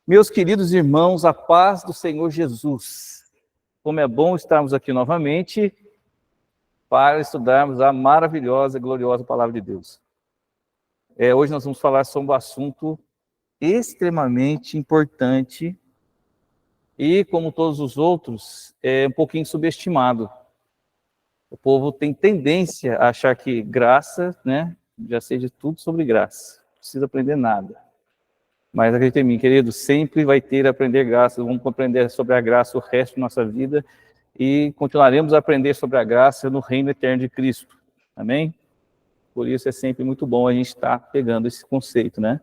Meus queridos irmãos, a paz do Senhor Jesus. Como é bom estarmos aqui novamente para estudarmos a maravilhosa e gloriosa Palavra de Deus. Hoje nós vamos falar sobre um assunto extremamente importante e, como todos os outros, é um pouquinho subestimado. O povo tem tendência a achar que graça, né, já seja tudo sobre graça. Não precisa aprender nada. Mas acredite em mim, querido, sempre vai ter a aprender graça. Vamos aprender sobre a graça o resto da nossa vida e continuaremos a aprender sobre a graça no reino eterno de Cristo. Amém? Por isso é sempre muito bom a gente estar pegando esse conceito, né?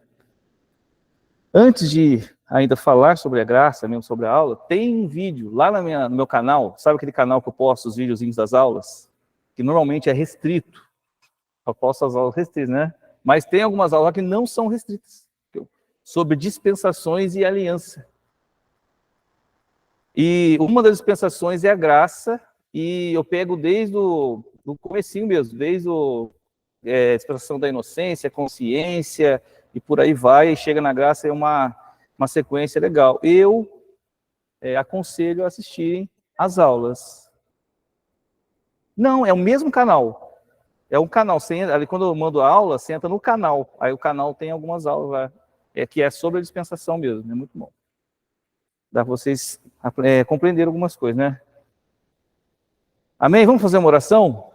Antes de ainda falar sobre a graça, mesmo sobre a aula, tem um vídeo lá no meu canal, sabe aquele canal que eu posto os videozinhos das aulas? Que normalmente é restrito. Eu posto as aulas restritas, né? Mas tem algumas aulas que não são restritas. Sobre dispensações e aliança. E uma das dispensações é a graça, e eu pego desde o comecinho mesmo, desde a dispensação da inocência, consciência, e por aí vai, e chega na graça, é uma sequência legal. Eu aconselho a assistirem às aulas. Não, é o mesmo canal. É um canal, ali quando eu mando a aula, você entra no canal, aí o canal tem algumas aulas lá. Que é sobre a dispensação mesmo, é muito bom. Dá para vocês compreender algumas coisas, né? Amém? Vamos fazer uma oração?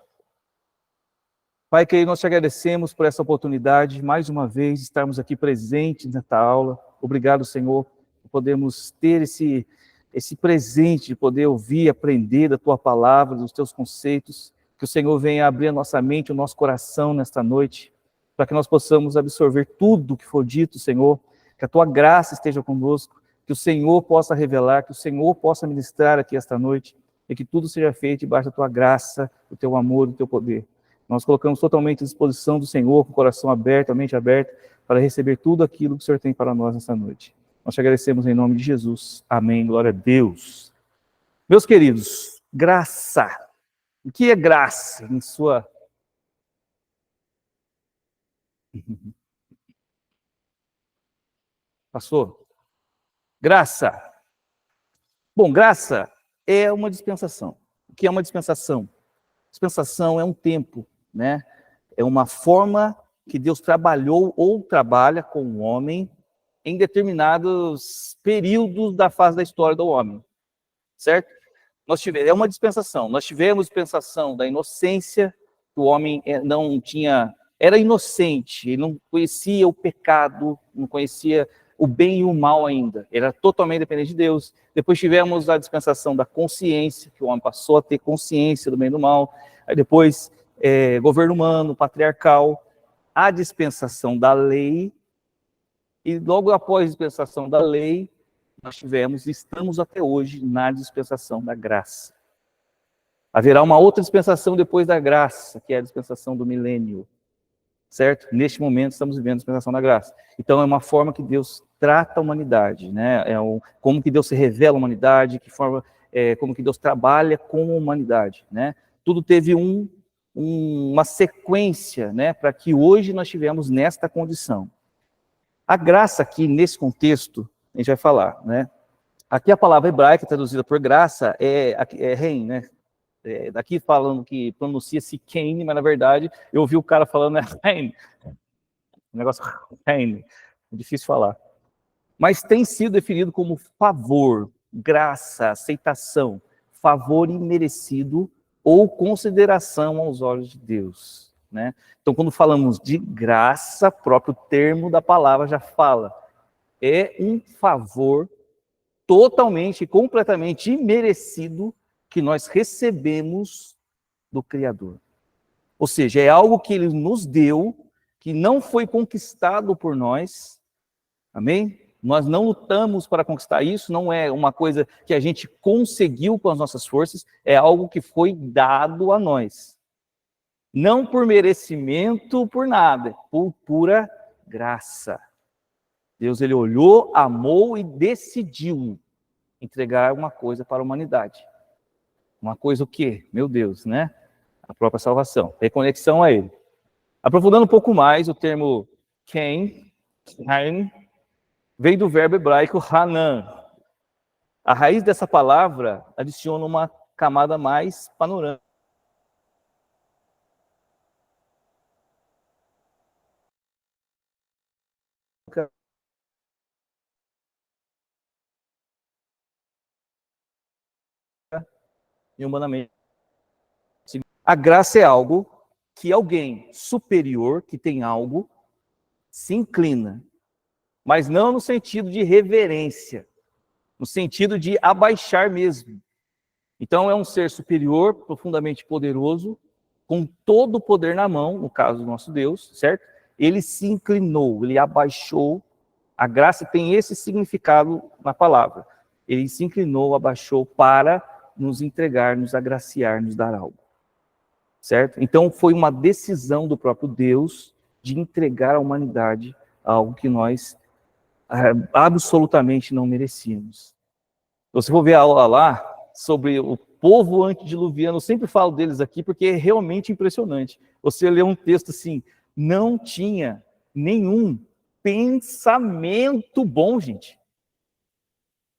Pai querido, nós te agradecemos por essa oportunidade, mais uma vez, estarmos aqui presentes nesta aula. Obrigado, Senhor, por podermos ter esse presente de poder ouvir, aprender da Tua palavra, dos Teus conceitos. Que o Senhor venha abrir a nossa mente, o nosso coração nesta noite, para que nós possamos absorver tudo que for dito, Senhor, que a Tua graça esteja conosco, que o Senhor possa revelar, que o Senhor possa ministrar aqui esta noite, e que tudo seja feito debaixo da Tua graça, do Teu amor, do Teu poder. Nós colocamos totalmente à disposição do Senhor, com o coração aberto, a mente aberta, para receber tudo aquilo que o Senhor tem para nós nesta noite. Nós te agradecemos em nome de Jesus. Amém. Glória a Deus. Meus queridos, graça. O que é graça em sua... Passou? Graça. Bom, graça é uma dispensação. O que é uma dispensação? Dispensação é um tempo, né? É uma forma que Deus trabalhou ou trabalha com o homem em determinados períodos da fase da história do homem, certo? É uma dispensação. Nós tivemos dispensação da inocência, que o homem não tinha, era inocente, ele não conhecia o pecado, não conhecia o bem e o mal ainda, era totalmente dependente de Deus. Depois tivemos a dispensação da consciência, que o homem passou a ter consciência do bem e do mal. Aí depois, governo humano, patriarcal, a dispensação da lei, e logo após a dispensação da lei, nós tivemos e estamos até hoje na dispensação da graça. Haverá uma outra dispensação depois da graça, que é a dispensação do milênio, certo? Neste momento estamos vivendo a dispensação da graça. Então é uma forma que Deus trata a humanidade, né? Como que Deus se revela à humanidade, como que Deus trabalha com a humanidade, né? Tudo teve uma sequência, né? Para que hoje nós tivemos nesta condição. A graça aqui, nesse contexto, a gente vai falar, né? Aqui a palavra hebraica traduzida por graça é rein, né? Daqui falando que pronuncia-se Cain, mas na verdade eu ouvi o cara falando rein. O negócio rein, é difícil falar. Mas tem sido definido como favor, graça, aceitação, favor imerecido ou consideração aos olhos de Deus, né? Então, quando falamos de graça, o próprio termo da palavra já fala. É um favor totalmente, completamente imerecido que nós recebemos do Criador. Ou seja, é algo que Ele nos deu, que não foi conquistado por nós. Amém? Nós não lutamos para conquistar isso, não é uma coisa que a gente conseguiu com as nossas forças, é algo que foi dado a nós. Não por merecimento, por nada, por pura graça. Deus, Ele olhou, amou e decidiu entregar uma coisa para a humanidade. Uma coisa o quê? Meu Deus, né? A própria salvação, reconexão a Ele. Aprofundando um pouco mais o termo Cain, vem do verbo hebraico Hanan. A raiz dessa palavra adiciona uma camada mais panorâmica. E humanamente. A graça é algo que alguém superior, que tem algo, se inclina. Mas não no sentido de reverência, no sentido de abaixar mesmo. Então é um ser superior, profundamente poderoso, com todo o poder na mão, no caso do nosso Deus, certo? Ele se inclinou, ele abaixou. A graça tem esse significado na palavra. Ele se inclinou, abaixou para nos entregar, nos agraciar, nos dar algo. Certo? Então foi uma decisão do próprio Deus de entregar à humanidade algo que nós absolutamente não merecíamos. Você for ver a aula lá sobre o povo antediluviano, eu sempre falo deles aqui porque é realmente impressionante. Você lê um texto assim, não tinha nenhum pensamento bom, gente.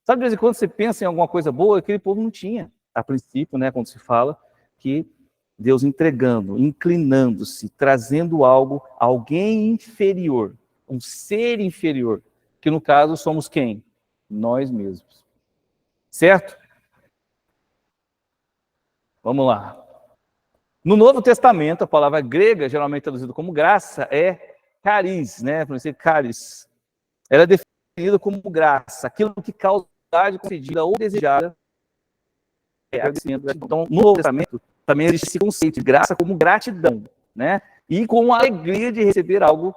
Sabe, de vez em quando você pensa em alguma coisa boa, aquele povo não tinha. A princípio, né, quando se fala que Deus entregando, inclinando-se, trazendo algo, alguém inferior, um ser inferior, que no caso somos quem? Nós mesmos. Certo? Vamos lá. No Novo Testamento, a palavra grega, geralmente traduzida como graça, é charis, né? Por exemplo, charis. Ela é definida como graça, aquilo que causa concedida ou desejada. Então, no Novo Testamento, também existe esse conceito de graça como gratidão, né? E com a alegria de receber algo,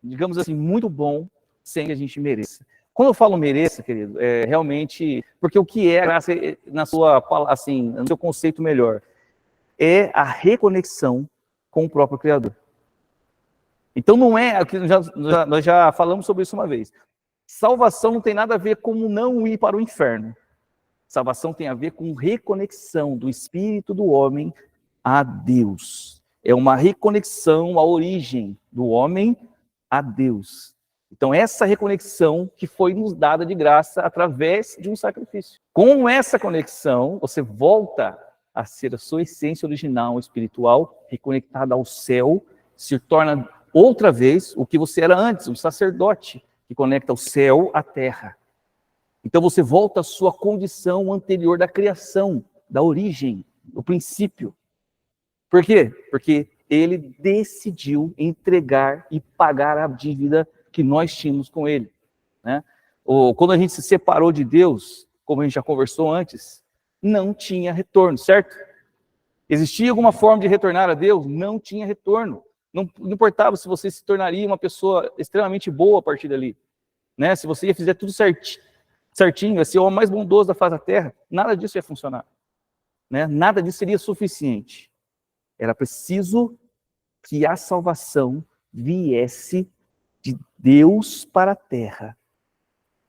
digamos assim, muito bom, sem que a gente mereça. Quando eu falo mereça, querido, é realmente, porque o que é a graça, na sua, assim, no seu conceito melhor, é a reconexão com o próprio Criador. Então não é, nós já falamos sobre isso uma vez. Salvação não tem nada a ver com não ir para o inferno. Salvação tem a ver com reconexão do espírito do homem a Deus. É uma reconexão à origem do homem a Deus. Então, essa reconexão que foi nos dada de graça através de um sacrifício. Com essa conexão, você volta a ser a sua essência original espiritual, reconectada ao céu, se torna outra vez o que você era antes, um sacerdote que conecta o céu à terra. Então você volta à sua condição anterior da criação, da origem, do princípio. Por quê? Porque ele decidiu entregar e pagar a dívida que nós tínhamos com ele, né? Quando a gente se separou de Deus, como a gente já conversou antes, não tinha retorno, certo? Existia alguma forma de retornar a Deus? Não tinha retorno. Não importava se você se tornaria uma pessoa extremamente boa a partir dali, né? Se você ia fazer tudo certinho, ia ser o homem mais bondoso da face da terra, nada disso ia funcionar, né? Nada disso seria suficiente. Era preciso que a salvação viesse de Deus para a terra,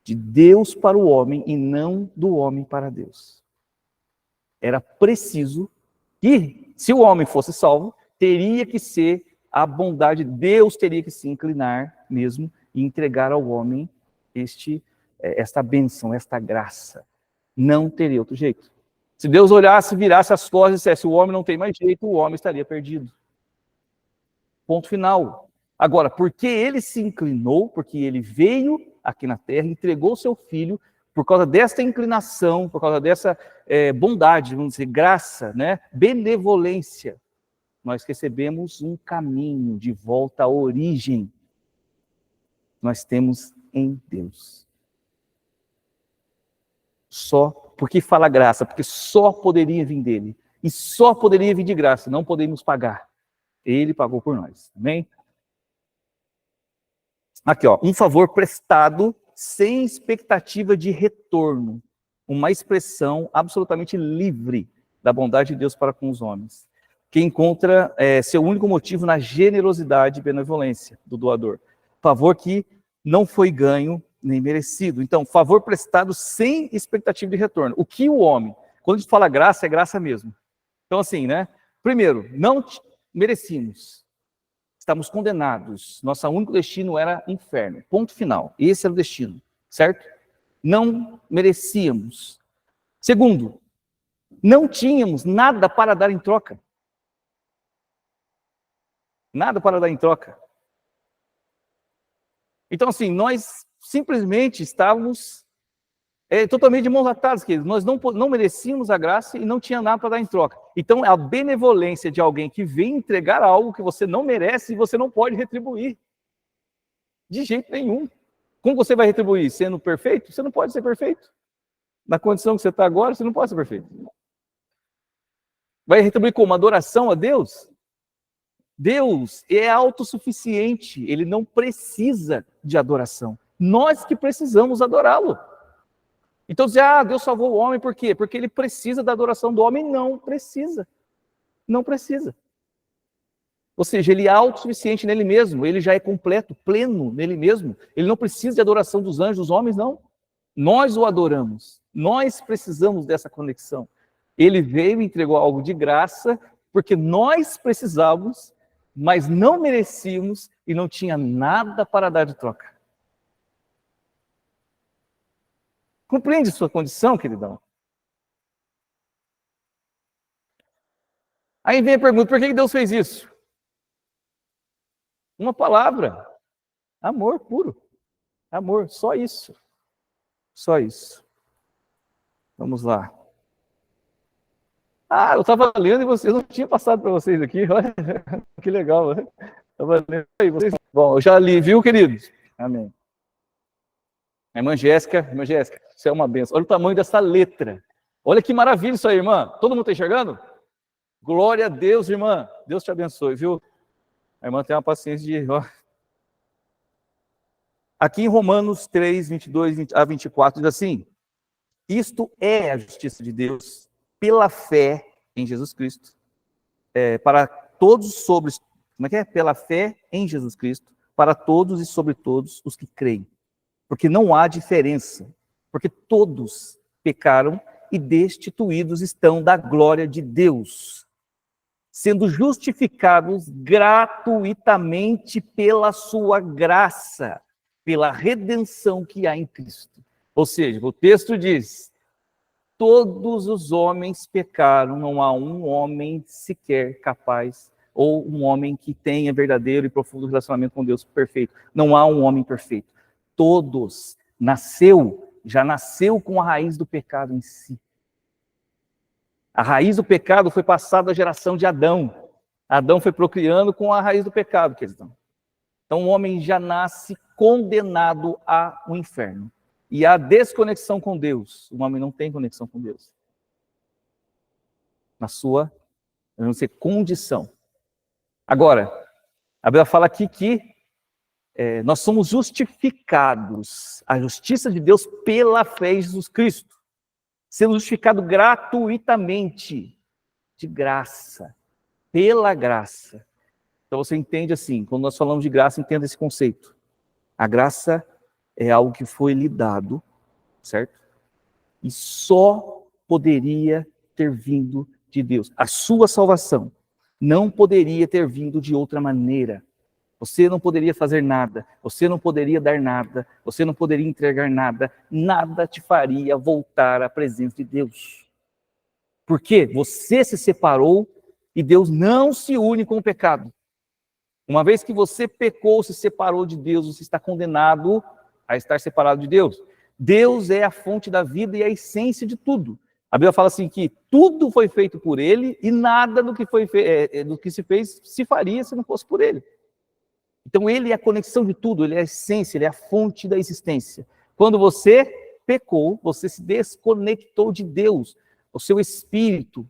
de Deus para o homem e não do homem para Deus. Era preciso que, se o homem fosse salvo, teria que ser a bondade de Deus, teria que se inclinar mesmo e entregar ao homem esta bênção, esta graça. Não teria outro jeito. Se Deus olhasse, virasse as costas e dissesse, o homem não tem mais jeito, o homem estaria perdido. Ponto final. Agora, porque ele se inclinou, porque ele veio aqui na terra, entregou seu filho, por causa desta inclinação, por causa dessa bondade, vamos dizer, graça, né? Benevolência, nós recebemos um caminho de volta à origem. Nós temos em Deus. Só, porque fala graça, porque só poderia vir dele. E só poderia vir de graça, não podemos pagar. Ele pagou por nós, amém? Aqui, ó, um favor prestado sem expectativa de retorno. Uma expressão absolutamente livre da bondade de Deus para com os homens, que encontra seu único motivo na generosidade e benevolência do doador. Favor que não foi ganho nem merecido. Então, favor prestado sem expectativa de retorno. O que o homem, quando a gente fala graça, é graça mesmo. Então, assim, né? Primeiro, não merecíamos. Estávamos condenados. Nosso único destino era inferno. Ponto final. Esse era o destino, certo? Não merecíamos. Segundo, não tínhamos nada para dar em troca. Nada para dar em troca. Então, assim, nós simplesmente estávamos totalmente de mãos atadas, queridos. Nós não merecíamos a graça e não tinha nada para dar em troca. Então, é a benevolência de alguém que vem entregar algo que você não merece e você não pode retribuir. De jeito nenhum. Como você vai retribuir? Sendo perfeito? Você não pode ser perfeito. Na condição que você está agora, você não pode ser perfeito. Vai retribuir como? Adoração a Deus? Deus é autossuficiente, ele não precisa de adoração. Nós que precisamos adorá-lo. Então dizer, Deus salvou o homem por quê? Porque ele precisa da adoração do homem? Não precisa. Não precisa. Ou seja, ele é autossuficiente nele mesmo, ele já é completo, pleno nele mesmo. Ele não precisa de adoração dos anjos, dos homens, não. Nós o adoramos. Nós precisamos dessa conexão. Ele veio e entregou algo de graça, porque nós precisávamos, mas não merecíamos e não tinha nada para dar de troca. Compreende sua condição, queridão? Aí vem a pergunta, por que Deus fez isso? Uma palavra, amor puro. Amor, só isso. Só isso. Vamos lá. Eu estava lendo e eu não tinha passado para vocês aqui. Olha, que legal. Estava lendo aí vocês. Bom, eu já li, viu, queridos? Amém. Irmã Jéssica, isso é uma benção. Olha o tamanho dessa letra. Olha que maravilha isso aí, irmã. Todo mundo está enxergando? Glória a Deus, irmã. Deus te abençoe, viu? A irmã tem uma paciência de... Aqui em Romanos 3, 22 a 24, diz assim: isto é a justiça de Deus pela fé em Jesus Cristo, para todos sobre... Como é que é? Pela fé em Jesus Cristo, para todos e sobre todos os que creem. Porque não há diferença, porque todos pecaram e destituídos estão da glória de Deus, sendo justificados gratuitamente pela sua graça, pela redenção que há em Cristo. Ou seja, o texto diz, todos os homens pecaram, não há um homem sequer capaz, ou um homem que tenha verdadeiro e profundo relacionamento com Deus perfeito. Não há um homem perfeito. Todos já nasceu com a raiz do pecado em si. A raiz do pecado foi passada à geração de Adão. Adão foi procriando com a raiz do pecado, questão. Então o homem já nasce condenado ao inferno. E a desconexão com Deus. O homem não tem conexão com Deus. Na sua, vamos dizer, condição. Agora, a Bíblia fala aqui que nós somos justificados, a justiça de Deus pela fé em Jesus Cristo, sendo justificado gratuitamente, de graça, pela graça. Então você entende assim, quando nós falamos de graça, entenda esse conceito. A graça é algo que foi lhe dado, certo? E só poderia ter vindo de Deus. A sua salvação não poderia ter vindo de outra maneira. Você não poderia fazer nada, você não poderia dar nada, você não poderia entregar nada, nada te faria voltar à presença de Deus. Porque você se separou e Deus não se une com o pecado. Uma vez que você pecou, se separou de Deus, você está condenado a estar separado de Deus. Deus é a fonte da vida e a essência de tudo. A Bíblia fala assim que tudo foi feito por Ele e nada do que se fez se faria se não fosse por Ele. Então ele é a conexão de tudo, ele é a essência, ele é a fonte da existência. Quando você pecou, você se desconectou de Deus. O seu espírito,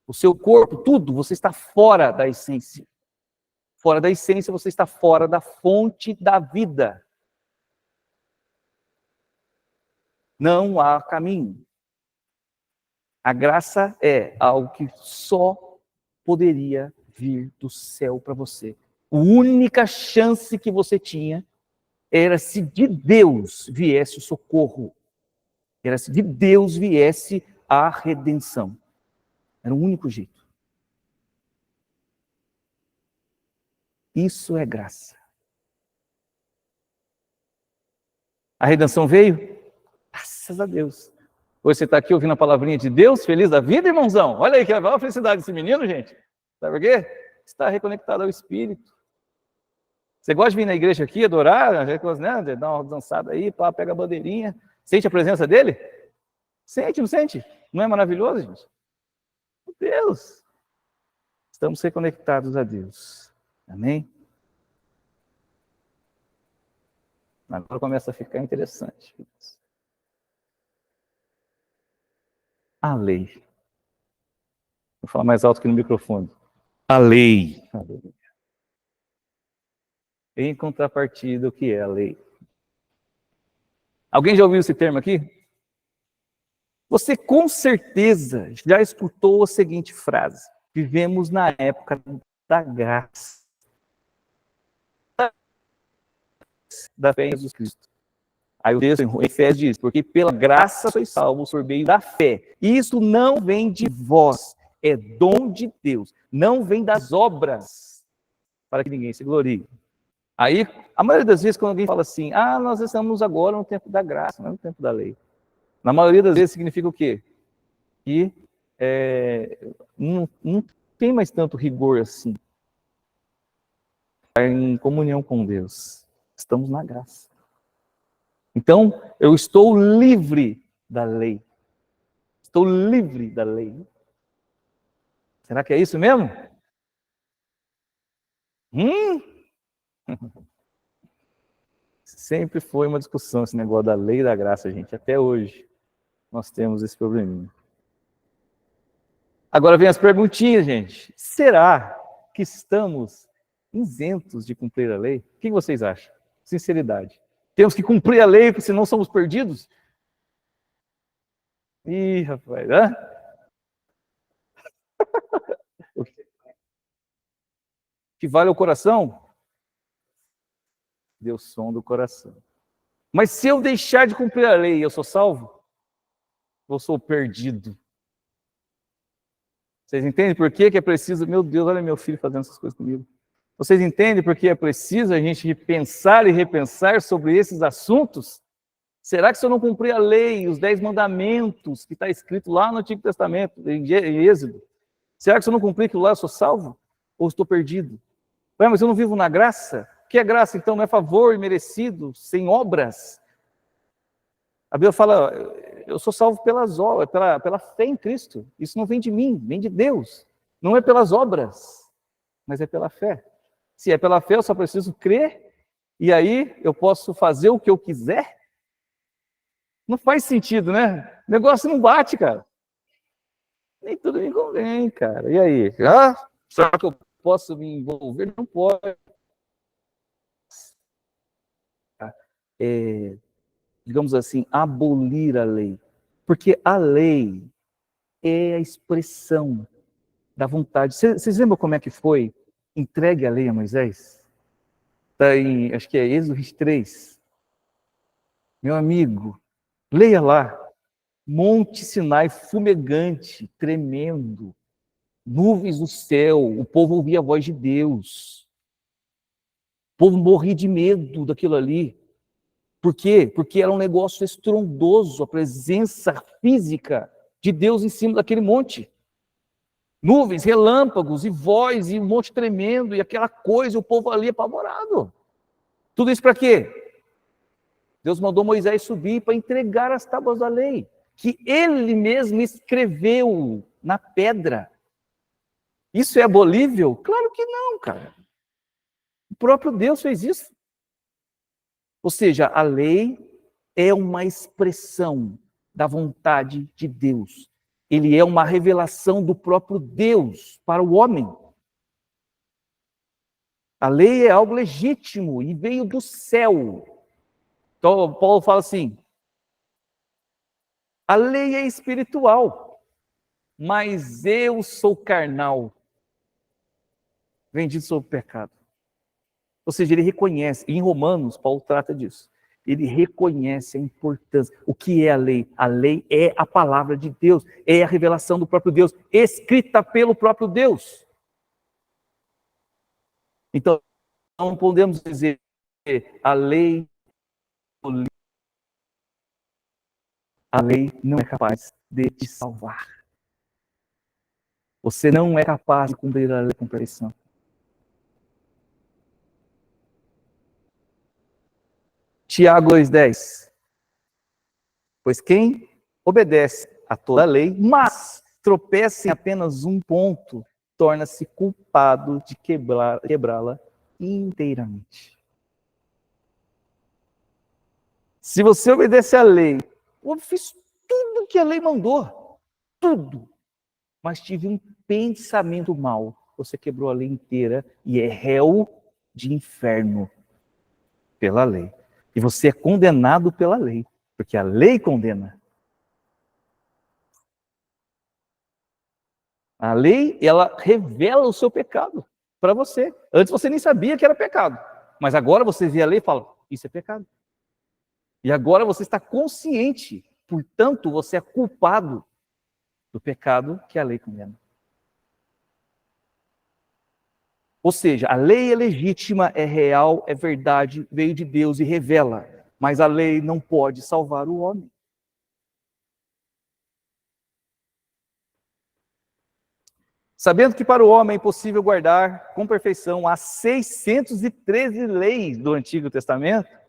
o seu corpo, tudo, você está fora da essência. Fora da essência, você está fora da fonte da vida. Não há caminho. A graça é algo que só poderia vir do céu para você. A única chance que você tinha era se de Deus viesse o socorro. Era se de Deus viesse a redenção. Era o único jeito. Isso é graça. A redenção veio? Graças a Deus. Hoje você está aqui ouvindo a palavrinha de Deus, feliz da vida, irmãozão. Olha aí, que a felicidade desse menino, gente. Sabe por quê? Está reconectado ao Espírito. Você gosta de vir na igreja aqui, adorar, né? Dar uma dançada aí, pá, pega a bandeirinha. Sente a presença dele? Sente, não sente? Não é maravilhoso, gente? Meu Deus! Estamos reconectados a Deus. Amém? Agora começa a ficar interessante. A lei. Vou falar mais alto que no microfone. A lei. Em contrapartida, o que é a lei? Alguém já ouviu esse termo aqui? Você com certeza já escutou a seguinte frase: vivemos na época da graça, da fé em Jesus Cristo. Aí o texto em Efésios diz: porque pela graça sois salvos por meio da fé. Isso não vem de vós, é dom de Deus. Não vem das obras, para que ninguém se glorie. Aí, a maioria das vezes, quando alguém fala assim, nós estamos agora no tempo da graça, não é no tempo da lei. Na maioria das vezes significa o quê? Que não tem mais tanto rigor assim. Em comunhão com Deus. Estamos na graça. Então, eu estou livre da lei. Estou livre da lei. Será que é isso mesmo? Sempre foi uma discussão esse negócio da lei e da graça, gente. Até hoje nós temos esse probleminha. Agora vem as perguntinhas, gente. Será que estamos isentos de cumprir a lei? O que vocês acham? Sinceridade. Temos que cumprir a lei, porque senão somos perdidos? Ih, rapaz, O que vale o coração? Deus sonda o coração. Mas se eu deixar de cumprir a lei, eu sou salvo? Ou sou perdido? Vocês entendem por que é preciso? Meu Deus, olha meu filho fazendo essas coisas comigo. Vocês entendem por que é preciso a gente pensar e repensar sobre esses assuntos? Será que se eu não cumprir a lei, os 10 mandamentos que está escrito lá no Antigo Testamento, em Êxodo, será que se eu não cumprir aquilo lá, eu sou salvo? Ou estou perdido? Ué, mas eu não vivo na graça? O que é graça, então? Não é favor merecido, sem obras? A Bíblia fala, eu sou salvo pelas obras, pela fé em Cristo. Isso não vem de mim, vem de Deus. Não é pelas obras, mas é pela fé. Se é pela fé, eu só preciso crer, e aí eu posso fazer o que eu quiser? Não faz sentido, né? O negócio não bate, cara. Nem tudo me convém, cara. E aí? Será que eu posso me envolver? Não pode. Digamos assim, abolir a lei. Porque a lei é a expressão da vontade. Vocês lembram como é que foi entregue a lei a Moisés? Está em, acho que é Êxodo 23. Meu amigo, leia lá. Monte Sinai fumegante, tremendo. Nuvens do céu, o povo ouvia a voz de Deus. O povo morria de medo daquilo ali. Por quê? Porque era um negócio estrondoso, a presença física de Deus em cima daquele monte. Nuvens, relâmpagos e voz, e um monte tremendo, e aquela coisa, o povo ali apavorado. Tudo isso para quê? Deus mandou Moisés subir para entregar as tábuas da lei, que ele mesmo escreveu na pedra. Isso é abolível? Claro que não, cara. O próprio Deus fez isso. Ou seja, a lei é uma expressão da vontade de Deus. Ele é uma revelação do próprio Deus para o homem. A lei é algo legítimo e veio do céu. Então, Paulo fala assim, a lei é espiritual, mas eu sou carnal, vendido sob o pecado. Ou seja, ele reconhece, e em Romanos, Paulo trata disso. Ele reconhece a importância. O que é a lei? A lei é a palavra de Deus, é a revelação do próprio Deus, escrita pelo próprio Deus. Então, não podemos dizer a lei não é capaz de te salvar. Você não é capaz de cumprir a lei com perfeição. Tiago 2,10. Pois quem obedece a toda a lei, mas tropeça em apenas um ponto, torna-se culpado de quebrá-la inteiramente. Se você obedece à lei, eu fiz tudo que a lei mandou, tudo, mas tive um pensamento mau, você quebrou a lei inteira e é réu de inferno pela lei. E você é condenado pela lei, porque a lei condena. A lei, ela revela o seu pecado para você. Antes você nem sabia que era pecado, mas agora você vê a lei e fala, isso é pecado. E agora você está consciente, portanto, você é culpado do pecado que a lei condena. Ou seja, a lei é legítima, é real, é verdade, veio de Deus e revela, mas a lei não pode salvar o homem. Sabendo que para o homem é impossível guardar com perfeição as 613 leis do Antigo Testamento,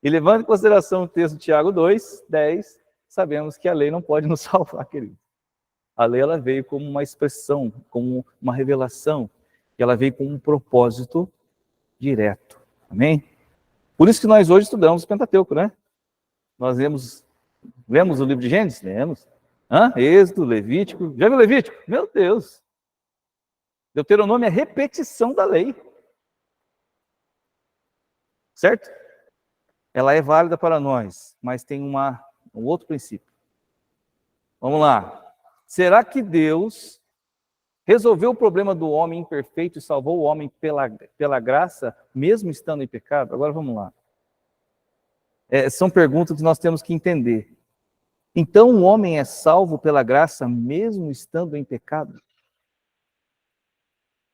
e levando em consideração o texto de Tiago 2,10, sabemos que a lei não pode nos salvar, querido. A lei ela veio como uma expressão, como uma revelação, e ela veio com um propósito direto. Amém? Por isso que nós hoje estudamos o Pentateuco, né? Nós lemos o livro de Gênesis? Lemos. Êxodo, Levítico. Já viu Levítico? Meu Deus! Deuteronômio é repetição da lei. Certo? Ela é válida para nós, mas tem um outro princípio. Vamos lá. Será que Deus resolveu o problema do homem imperfeito e salvou o homem pela graça, mesmo estando em pecado? Agora vamos lá. São perguntas que nós temos que entender. Então o homem é salvo pela graça, mesmo estando em pecado?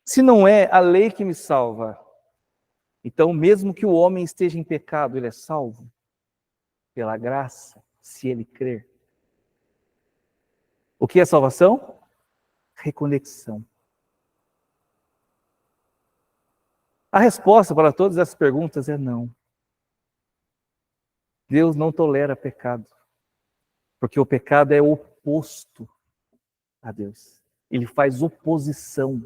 Se não é a lei que me salva, então mesmo que o homem esteja em pecado, ele é salvo pela graça, se ele crer. O que é salvação? Reconexão. A resposta para todas essas perguntas é não. Deus não tolera pecado, porque o pecado é oposto a Deus. Ele faz oposição,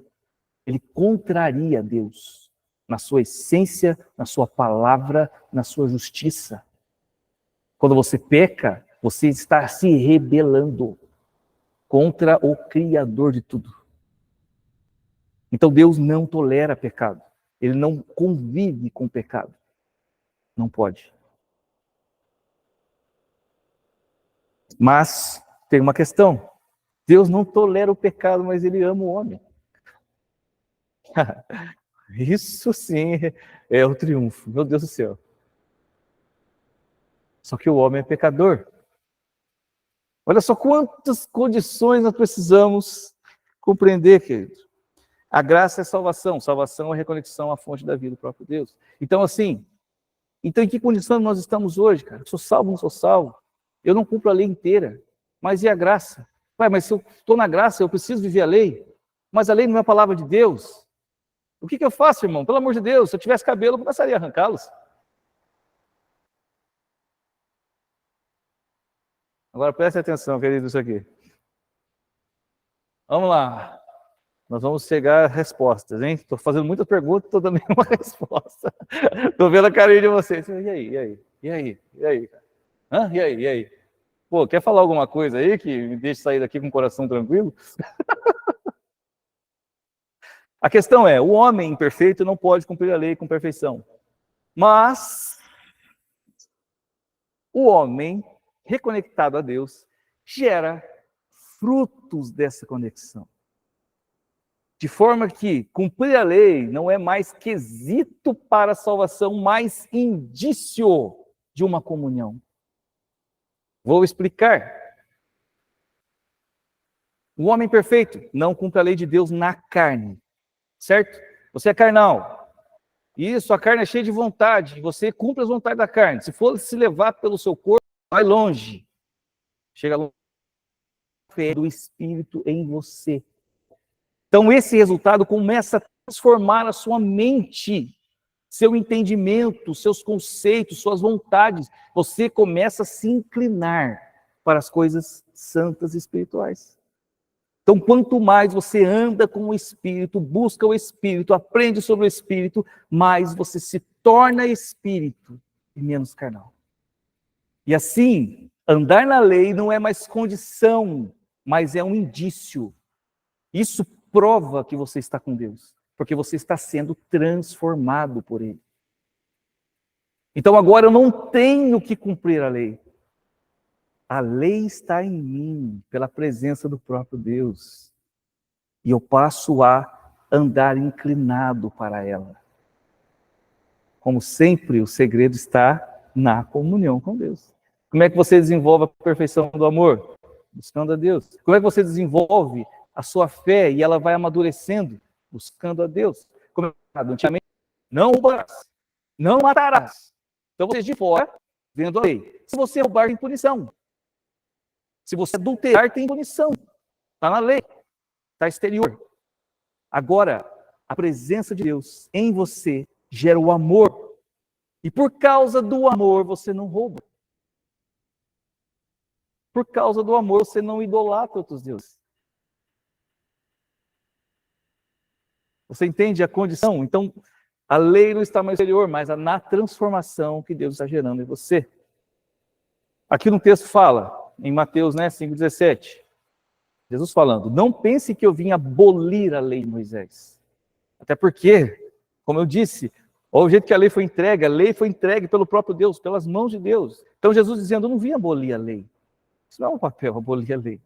ele contraria Deus na sua essência, na sua palavra, na sua justiça. Quando você peca, você está se rebelando contra o Criador de tudo. Então Deus não tolera pecado. Ele não convive com o pecado. Não pode. Mas tem uma questão. Deus não tolera o pecado, mas ele ama o homem. Isso sim é o triunfo. Meu Deus do céu. Só que o homem é pecador. Olha só quantas condições nós precisamos compreender, querido. A graça é salvação. Salvação é reconexão à fonte da vida do próprio Deus. Então, assim, em que condição nós estamos hoje, cara? Eu sou salvo, não sou salvo? Eu não cumpro a lei inteira. Mas e a graça? Pai, mas se eu estou na graça, eu preciso viver a lei. Mas a lei não é a palavra de Deus. O que eu faço, irmão? Pelo amor de Deus, se eu tivesse cabelo, eu começaria a arrancá-los. Agora preste atenção, querido, isso aqui. Vamos lá. Nós vamos chegar a respostas, hein? Estou fazendo muitas perguntas, estou dando nenhuma resposta. Estou vendo a carinha de vocês. E aí? E aí? E aí? E aí? E aí? Pô, quer falar alguma coisa aí que me deixe sair daqui com o coração tranquilo? A questão é, o homem imperfeito não pode cumprir a lei com perfeição. Mas o homem reconectado a Deus gera frutos dessa conexão. De forma que cumprir a lei não é mais quesito para a salvação, mas indício de uma comunhão. Vou explicar. O homem perfeito não cumpre a lei de Deus na carne, certo? Você é carnal. Isso, a carne é cheia de vontade, você cumpre as vontades da carne. Se for se levar pelo seu corpo, vai longe. Chega longe do Espírito em você. Então esse resultado começa a transformar a sua mente, seu entendimento, seus conceitos, suas vontades. Você começa a se inclinar para as coisas santas e espirituais. Então, quanto mais você anda com o Espírito, busca o Espírito, aprende sobre o Espírito, mais você se torna Espírito e menos carnal. E assim, andar na lei não é mais condição, mas é um indício. Isso prova que você está com Deus, porque você está sendo transformado por Ele. Então agora eu não tenho que cumprir a lei. A lei está em mim, pela presença do próprio Deus. E eu passo a andar inclinado para ela. Como sempre, o segredo está na comunhão com Deus. Como é que você desenvolve a perfeição do amor? Buscando a Deus. Como é que você desenvolve a sua fé e ela vai amadurecendo? Buscando a Deus. Como antigamente, não roubarás, não matarás. Então você de fora, vendo a lei. Se você roubar, tem punição. Se você adulterar, tem punição. Está na lei. Está exterior. Agora, a presença de Deus em você gera o amor. E por causa do amor, você não rouba. Por causa do amor, você não idolatra outros deuses. Você entende a condição? Então, a lei não está mais exterior, mas na transformação que Deus está gerando em você. Aqui no texto fala, em Mateus 5,17, Jesus falando, não pense que eu vim abolir a lei de Moisés. Até porque, como eu disse, olha o jeito que a lei foi entregue pelo próprio Deus, pelas mãos de Deus. Então Jesus dizendo, eu não vim abolir a lei. Isso não é um papel, abolir a lei.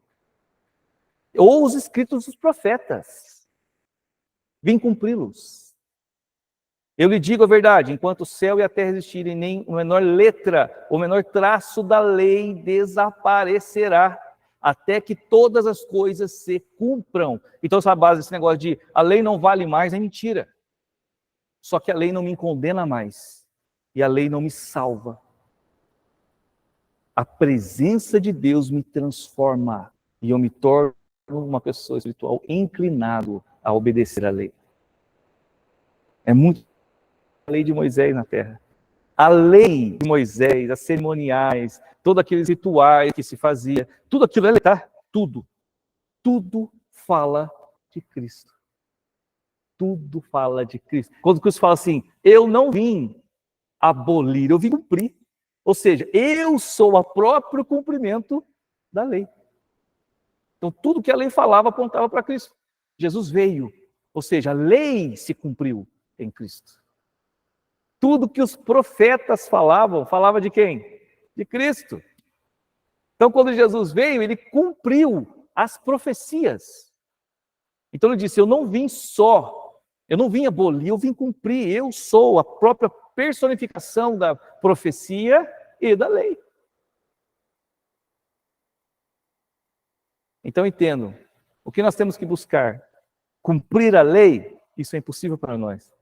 Ou os escritos dos profetas. Vim cumpri-los. Eu lhe digo a verdade, enquanto o céu e a terra existirem, nem a menor letra, o menor traço da lei desaparecerá, até que todas as coisas se cumpram. Então, essa base desse negócio de a lei não vale mais é mentira. Só que a lei não me condena mais. E a lei não me salva. A presença de Deus me transforma. E eu me torno uma pessoa espiritual inclinado a obedecer a lei. É muito a lei de Moisés na terra. A lei de Moisés, as cerimoniais, todos aqueles rituais que se fazia, tudo aquilo é lei, tá? Tudo. Tudo fala de Cristo. Tudo fala de Cristo. Quando Cristo fala assim, eu não vim abolir, eu vim cumprir. Ou seja, eu sou o próprio cumprimento da lei. Então, tudo que a lei falava apontava para Cristo. Jesus veio, ou seja, a lei se cumpriu em Cristo. Tudo que os profetas falavam, falava de quem? De Cristo. Então, quando Jesus veio, ele cumpriu as profecias. Então, ele disse, eu não vim abolir, eu vim cumprir, eu sou a própria personificação da profecia e da lei. Então, entendo, o que nós temos que buscar? Cumprir a lei? Isso é impossível para nós.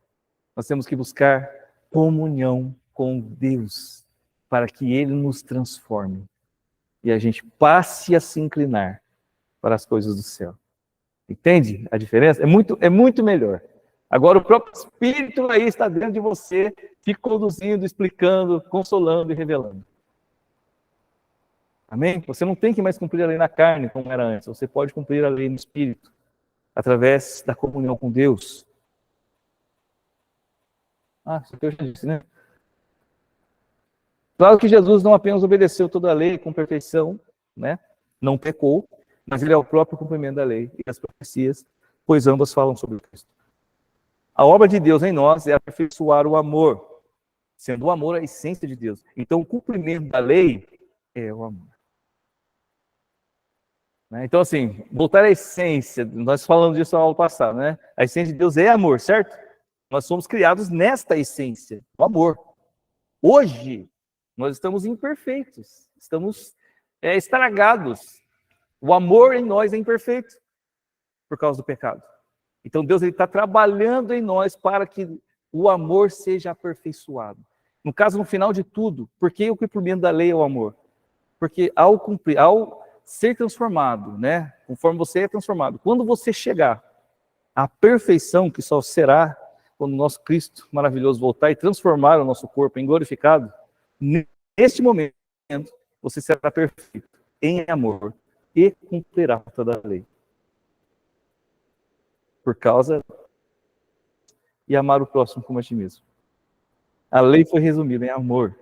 Nós temos que buscar comunhão com Deus, para que Ele nos transforme e a gente passe a se inclinar para as coisas do céu. Entende a diferença? É muito melhor. Agora o próprio Espírito aí está dentro de você, te conduzindo, explicando, consolando e revelando. Amém? Você não tem que mais cumprir a lei na carne, como era antes. Você pode cumprir a lei no Espírito, através da comunhão com Deus. Isso aqui eu já disse, né? Claro que Jesus não apenas obedeceu toda a lei com perfeição, né? Não pecou, mas ele é o próprio cumprimento da lei e as profecias, pois ambas falam sobre Cristo. A obra de Deus em nós é aperfeiçoar o amor, sendo o amor a essência de Deus. Então, o cumprimento da lei é o amor. Então, assim, voltar à essência, nós falamos disso no aula passada, né? A essência de Deus é amor, certo? Nós somos criados nesta essência, o amor. Hoje, nós estamos imperfeitos, estamos estragados. O amor em nós é imperfeito por causa do pecado. Então Deus está trabalhando em nós para que o amor seja aperfeiçoado. No caso, no final de tudo, por que o cumprimento da lei é o amor? Porque ao cumprir, ao ser transformado, né? Conforme você é transformado, quando você chegar à perfeição, que só será quando o nosso Cristo maravilhoso voltar e transformar o nosso corpo em glorificado, neste momento, você será perfeito em amor e cumprirá toda a lei. Por causa e amar o próximo como a ti mesmo. A lei foi resumida em amor.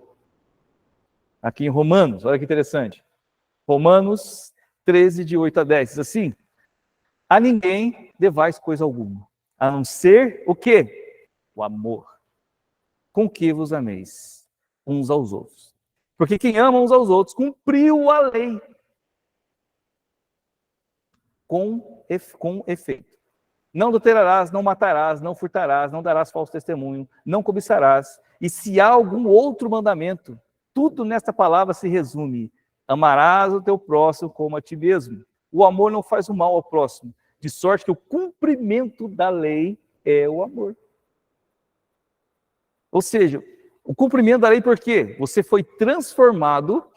Aqui em Romanos, olha que interessante. Romanos 13, de 8 a 10, diz assim: a ninguém devais coisa alguma, a não ser o quê? O amor, com que vos ameis uns aos outros. Porque quem ama uns aos outros cumpriu a lei com efeito. Não adulterarás, não matarás, não furtarás, não darás falso testemunho, não cobiçarás. E se há algum outro mandamento, tudo nesta palavra se resume: amarás o teu próximo como a ti mesmo. O amor não faz o mal ao próximo, de sorte que o cumprimento da lei é o amor. Ou seja, o cumprimento da lei por quê? Você foi transformado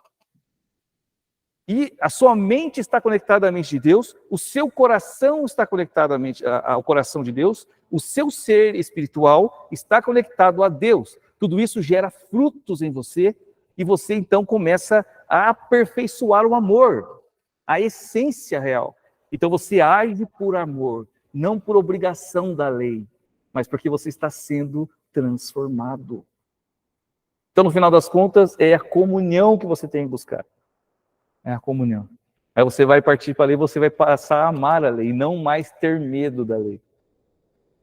e a sua mente está conectada à mente de Deus, o seu coração está conectado ao coração de Deus, o seu ser espiritual está conectado a Deus. Tudo isso gera frutos em você e você então começa a aperfeiçoar o amor, a essência real. Então você age por amor, não por obrigação da lei, mas porque você está sendo transformado. Então, no final das contas, é a comunhão que você tem que buscar. É a comunhão. Aí você vai partir para a lei, você vai passar a amar a lei, não mais ter medo da lei.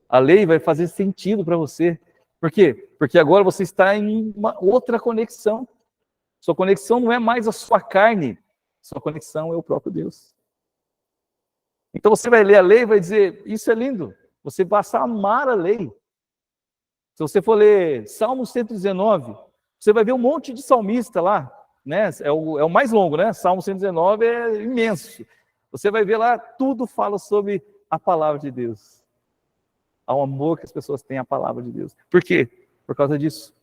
A lei vai fazer sentido para você. Por quê? Porque agora você está em uma outra conexão. Sua conexão não é mais a sua carne, sua conexão é o próprio Deus. Então você vai ler a lei e vai dizer, isso é lindo, você passa a amar a lei. Se você for ler Salmo 119, você vai ver um monte de salmista lá, né? É o mais longo, né? Salmo 119 é imenso. Você vai ver lá, tudo fala sobre a palavra de Deus. Ao amor que as pessoas têm à palavra de Deus. Por quê? Por causa disso.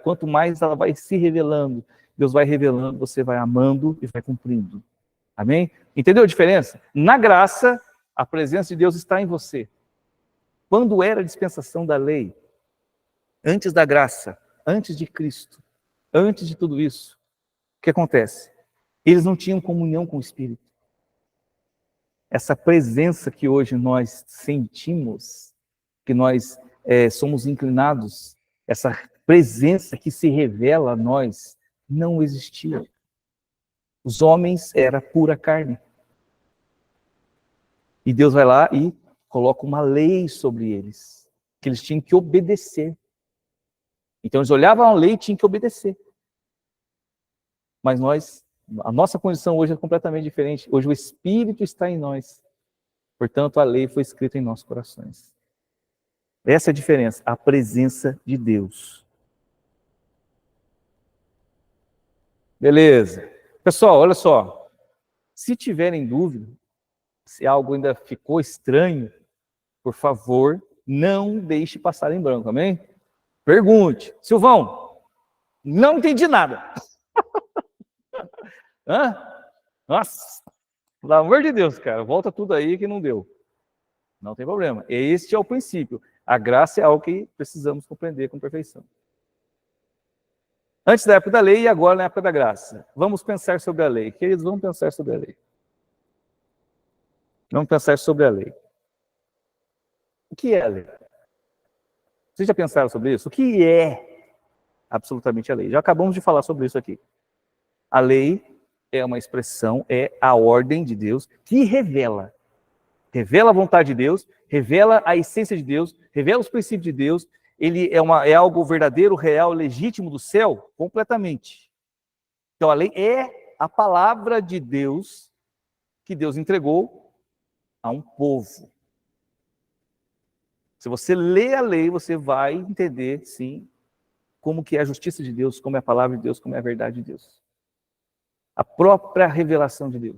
Quanto mais ela vai se revelando, Deus vai revelando, você vai amando e vai cumprindo. Amém? Entendeu a diferença? Na graça, a presença de Deus está em você. Quando era a dispensação da lei, antes da graça, antes de Cristo, antes de tudo isso, o que acontece? Eles não tinham comunhão com o Espírito. Essa presença que hoje nós sentimos, que nós somos inclinados, essa presença que se revela a nós, não existia. Os homens eram pura carne. E Deus vai lá e coloca uma lei sobre eles, que eles tinham que obedecer. Então eles olhavam a lei e tinham que obedecer. Mas a nossa condição hoje é completamente diferente. Hoje o Espírito está em nós. Portanto, a lei foi escrita em nossos corações. Essa é a diferença, a presença de Deus. Beleza. Pessoal, olha só. Se tiverem dúvida, se algo ainda ficou estranho, por favor, não deixe passar em branco, amém? Pergunte. Silvão, não entendi nada. Hã? Nossa, pelo amor de Deus, cara, volta tudo aí que não deu. Não tem problema. Este é o princípio. A graça é algo que precisamos compreender com perfeição. Antes da época da lei e agora na época da graça. Vamos pensar sobre a lei. Queridos, vamos pensar sobre a lei. Vamos pensar sobre a lei. O que é a lei? Vocês já pensaram sobre isso? O que é absolutamente a lei? Já acabamos de falar sobre isso aqui. A lei é uma expressão, é a ordem de Deus que revela a vontade de Deus, revela a essência de Deus, revela os princípios de Deus. Ele é algo verdadeiro, real, legítimo do céu, completamente. Então a lei é a palavra de Deus que Deus entregou a um povo. Se você lê a lei, você vai entender, sim, como que é a justiça de Deus, como é a palavra de Deus, como é a verdade de Deus. A própria revelação de Deus.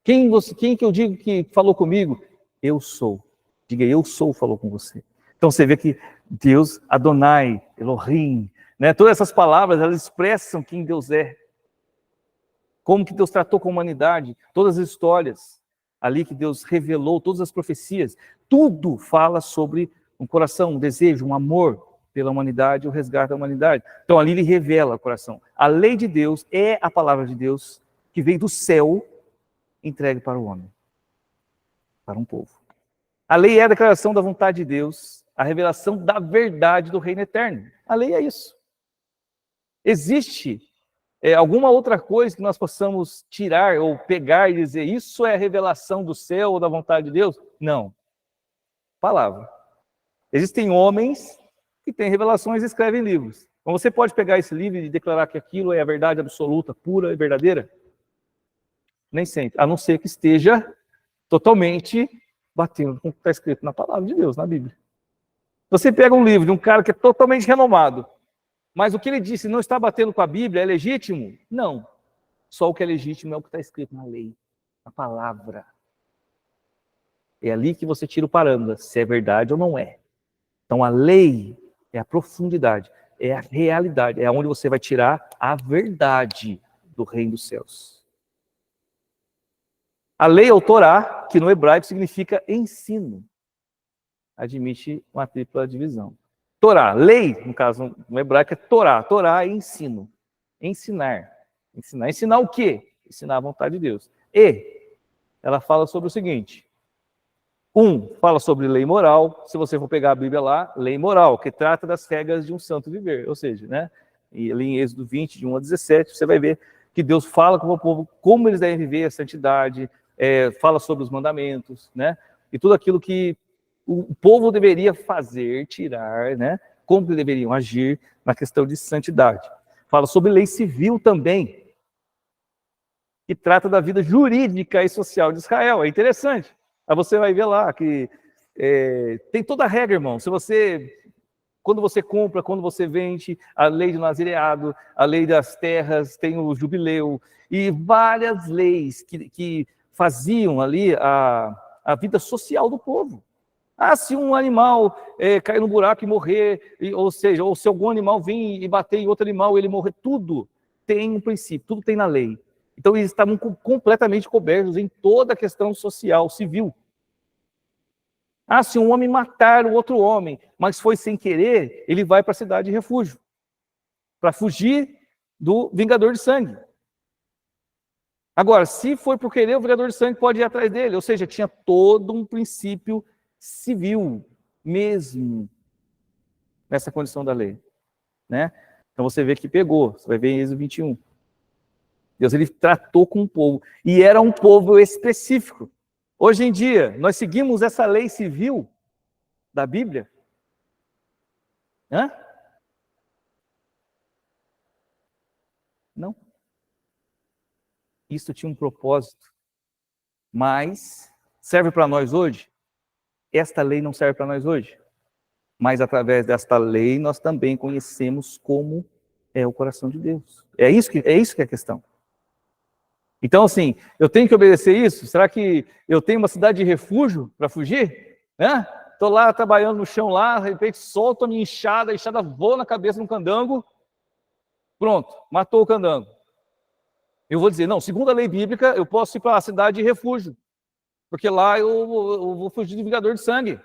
Quem que eu digo que falou comigo? Eu sou. Diga, eu sou, falou com você. Então você vê que Deus, Adonai, Elohim, né? Todas essas palavras, elas expressam quem Deus é. Como que Deus tratou com a humanidade, todas as histórias ali que Deus revelou, todas as profecias, tudo fala sobre um coração, um desejo, um amor pela humanidade, o resgate da humanidade. Então ali ele revela o coração. A lei de Deus é a palavra de Deus que veio do céu, entregue para o homem, para um povo. A lei é a declaração da vontade de Deus, a revelação da verdade do reino eterno. A lei é isso. Existe alguma outra coisa que nós possamos tirar ou pegar e dizer isso é a revelação do céu ou da vontade de Deus? Não. Palavra. Existem homens que têm revelações e escrevem livros. Então você pode pegar esse livro e declarar que aquilo é a verdade absoluta, pura e verdadeira? Nem sempre. A não ser que esteja totalmente batendo com o que está escrito na palavra de Deus, na Bíblia. Você pega um livro de um cara que é totalmente renomado, mas o que ele disse não está batendo com a Bíblia, é legítimo? Não. Só o que é legítimo é o que está escrito na lei, na palavra. É ali que você tira o parâmetro, se é verdade ou não é. Então a lei é a profundidade, é a realidade, é onde você vai tirar a verdade do reino dos céus. A lei é o Torá, que no hebraico significa ensino. Admite uma tripla divisão. Torá, lei, no caso no hebraico é Torá. Torá é ensino. Ensinar. Ensinar. Ensinar o quê? Ensinar a vontade de Deus. E ela fala sobre o seguinte. Fala sobre lei moral. Se você for pegar a Bíblia lá, lei moral, que trata das regras de um santo viver. Ou seja, né? E ali em Êxodo 20, de 1 a 17, você vai ver que Deus fala com o povo como eles devem viver a santidade, fala sobre os mandamentos, né? E tudo aquilo que o povo deveria fazer, tirar, né? Como que deveriam agir na questão de santidade. Fala sobre lei civil também, que trata da vida jurídica e social de Israel. É interessante. Aí você vai ver lá que tem toda a regra, irmão. Quando você compra, quando você vende, a lei do nazireado, a lei das terras, tem o jubileu, e várias leis que faziam ali a vida social do povo. Se um animal cair no buraco e morrer, ou seja, ou se algum animal vir e bater em outro animal e ele morrer, tudo tem um princípio, tudo tem na lei. Então eles estavam completamente cobertos em toda a questão social, civil. Se um homem matar o outro homem, mas foi sem querer, ele vai para a cidade de refúgio, para fugir do vingador de sangue. Agora, se foi por querer, o vingador de sangue pode ir atrás dele, ou seja, tinha todo um princípio civil mesmo nessa condição da lei, né? Então você vê que pegou, você vai ver em Êxodo 21. Deus, ele tratou com o povo, e era um povo específico. Hoje em dia, nós seguimos essa lei civil da Bíblia? Não. Isso tinha um propósito, mas serve para nós hoje? Esta lei não serve para nós hoje. Mas através desta lei nós também conhecemos como é o coração de Deus. É isso que é a questão. Então, assim, eu tenho que obedecer isso? Será que eu tenho uma cidade de refúgio para fugir? Estou lá trabalhando no chão lá, de repente solto a minha enxada, a enxada voa na cabeça de um candango, pronto, matou o candango. Eu vou dizer, não, segundo a lei bíblica, eu posso ir para a cidade de refúgio, porque lá eu vou fugir de vingador de sangue.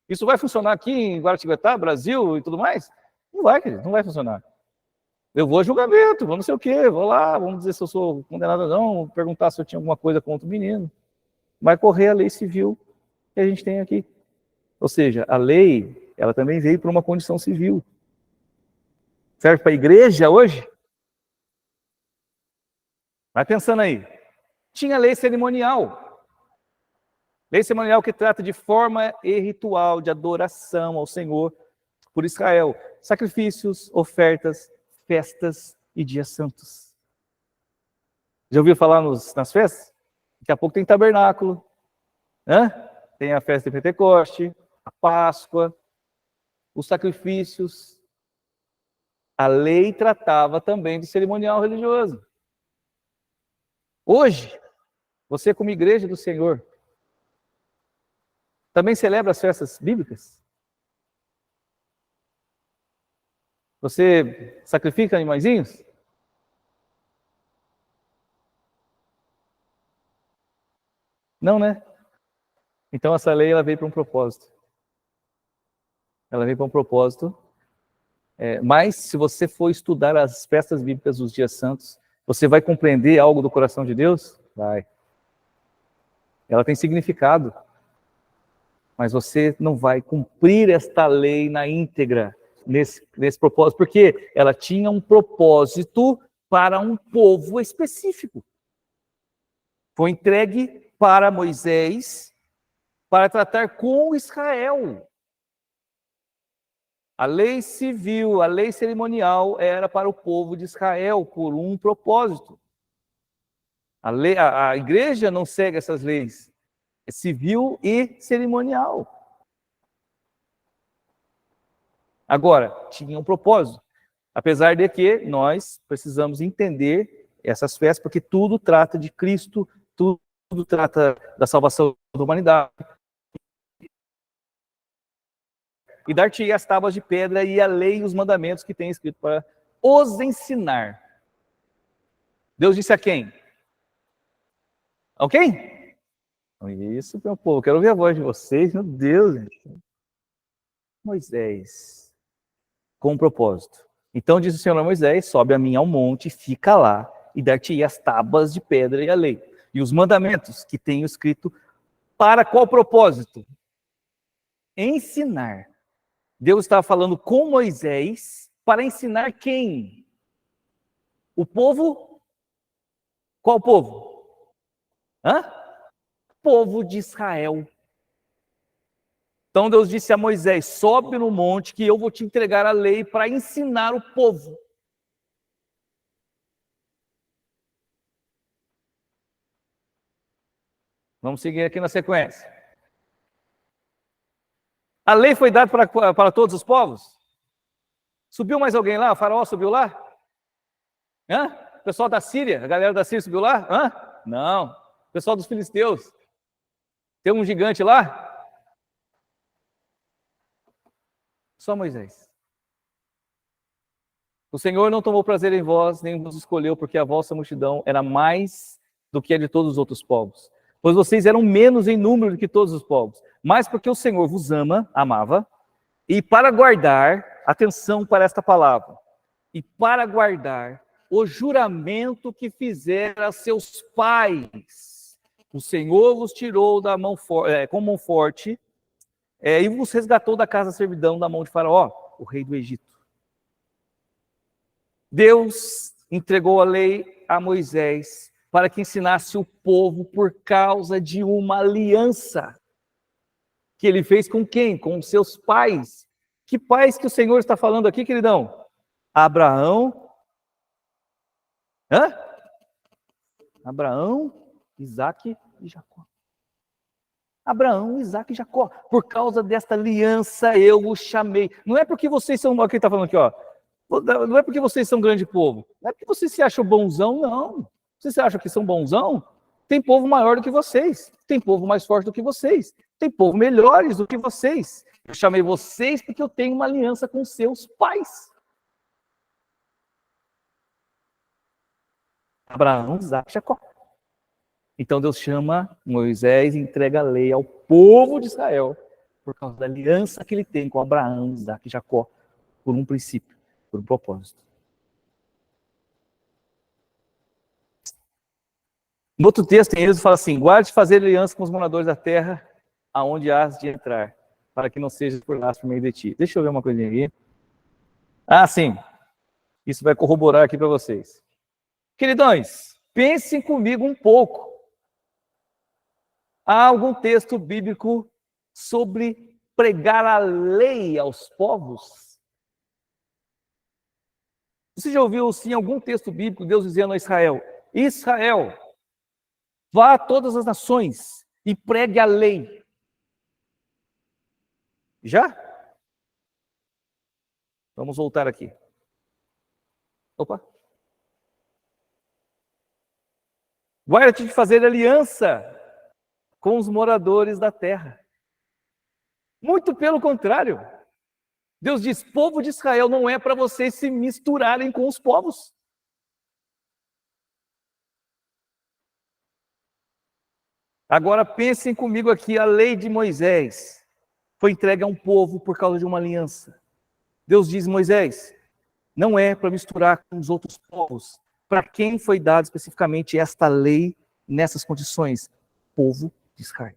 Isso vai funcionar aqui em Guaratinguetá, Brasil e tudo mais? Não vai, querido, não vai funcionar. Eu vou a julgamento, vou não sei o quê, vou lá, vamos dizer se eu sou condenado ou não, perguntar se eu tinha alguma coisa contra o menino. Vai correr a lei civil que a gente tem aqui. Ou seja, a lei, ela também veio para uma condição civil. Serve para a igreja hoje? Vai pensando aí. Tinha lei cerimonial. Lei cerimonial que trata de forma e ritual de adoração ao Senhor por Israel. Sacrifícios, ofertas, festas e dias santos. Já ouviu falar nas festas? Daqui a pouco tem tabernáculo, tem a festa de Pentecoste, a Páscoa, os sacrifícios. A lei tratava também de cerimonial religioso. Hoje, você como igreja do Senhor, também celebra as festas bíblicas? Você sacrifica animaizinhos? Não, né? Então essa lei ela veio para um propósito. Ela veio para um propósito. Mas se você for estudar as festas bíblicas dos dias santos, você vai compreender algo do coração de Deus? Vai. Ela tem significado. Mas você não vai cumprir esta lei na íntegra nesse propósito, porque ela tinha um propósito para um povo específico. Foi entregue para Moisés para tratar com Israel. A lei civil, a lei cerimonial era para o povo de Israel, por um propósito. A igreja não segue essas leis, é civil e cerimonial. Agora, tinha um propósito. Apesar de que nós precisamos entender essas festas, porque tudo trata de Cristo, tudo trata da salvação da humanidade. E dar-te as tábuas de pedra e a lei e os mandamentos que tem escrito para os ensinar. Deus disse a quem? Ok? Isso, meu povo, quero ouvir a voz de vocês, meu Deus. Gente. Moisés, com um propósito. Então disse o Senhor a Moisés, sobe a mim ao monte, fica lá, e dar-te as tábuas de pedra e a lei. E os mandamentos que tenho escrito, para qual propósito? Ensinar. Deus estava falando com Moisés para ensinar quem? O povo? Qual povo? Hã? Povo de Israel. Então Deus disse a Moisés, sobe no monte que eu vou te entregar a lei para ensinar o povo. Vamos seguir aqui na sequência. A lei foi dada para todos os povos? Subiu mais alguém lá? O faraó subiu lá? Hã? O pessoal da Síria, a galera da Síria subiu lá? Hã? Não. O pessoal dos filisteus. Tem um gigante lá? Só Moisés. O Senhor não tomou prazer em vós, nem vos escolheu, porque a vossa multidão era mais do que a de todos os outros povos. Pois vocês eram menos em número do que todos os povos. Mas porque o Senhor vos amava, e para guardar, atenção para esta palavra, e para guardar o juramento que fizera a seus pais, o Senhor vos tirou da mão com mão forte, e vos resgatou da casa da servidão, da mão de Faraó, o rei do Egito. Deus entregou a lei a Moisés para que ensinasse o povo por causa de uma aliança que ele fez com quem? Com os seus pais. Que pais que o Senhor está falando aqui, queridão? Abraão. Hã? Abraão, Isaac e Jacó. Abraão, Isaac e Jacó. Por causa desta aliança eu os chamei. Não é porque vocês são... Olha o que ele está falando aqui, ó. Não é porque vocês são grande povo. Não é porque vocês se acham bonzão, não. Vocês acham que são bonzão? Tem povo maior do que vocês. Tem povo mais forte do que vocês. Tem povo melhores do que vocês. Eu chamei vocês porque eu tenho uma aliança com seus pais. Abraão, Isaac e Jacó. Então Deus chama Moisés e entrega a lei ao povo de Israel por causa da aliança que ele tem com Abraão, Isaac e Jacó, por um princípio, por um propósito. No outro texto, em Êxodo, fala assim, guarde fazer aliança com os moradores da terra, aonde has de entrar, para que não sejas por lá por meio de ti. Deixa eu ver uma coisinha aqui. Ah, sim. Isso vai corroborar aqui para vocês. Queridões, pensem comigo um pouco. Há algum texto bíblico sobre pregar a lei aos povos? Você já ouviu, sim, algum texto bíblico, Deus dizendo a Israel, Israel, vá a todas as nações e pregue a lei. Já? Vamos voltar aqui. Opa. Guarda-te de fazer aliança com os moradores da terra. Muito pelo contrário. Deus diz, povo de Israel, não é para vocês se misturarem com os povos. Agora pensem comigo aqui, a lei de Moisés foi entregue a um povo por causa de uma aliança. Deus diz, Moisés, não é para misturar com os outros povos. Para quem foi dado especificamente esta lei nessas condições? Povo de Israel.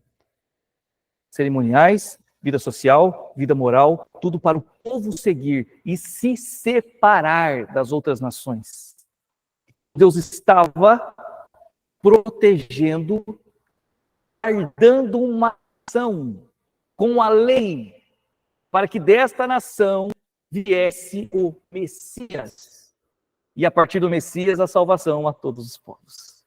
Cerimoniais, vida social, vida moral, tudo para o povo seguir e se separar das outras nações. Deus estava protegendo, guardando uma nação com a lei, para que desta nação viesse o Messias. E a partir do Messias, a salvação a todos os povos.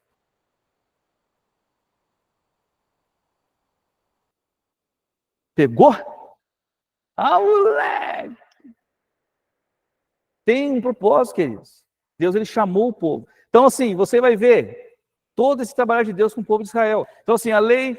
Pegou? Ah, moleque! Tem um propósito, queridos. Deus, ele chamou o povo. Então, assim, você vai ver todo esse trabalho de Deus com o povo de Israel. Então, assim, a lei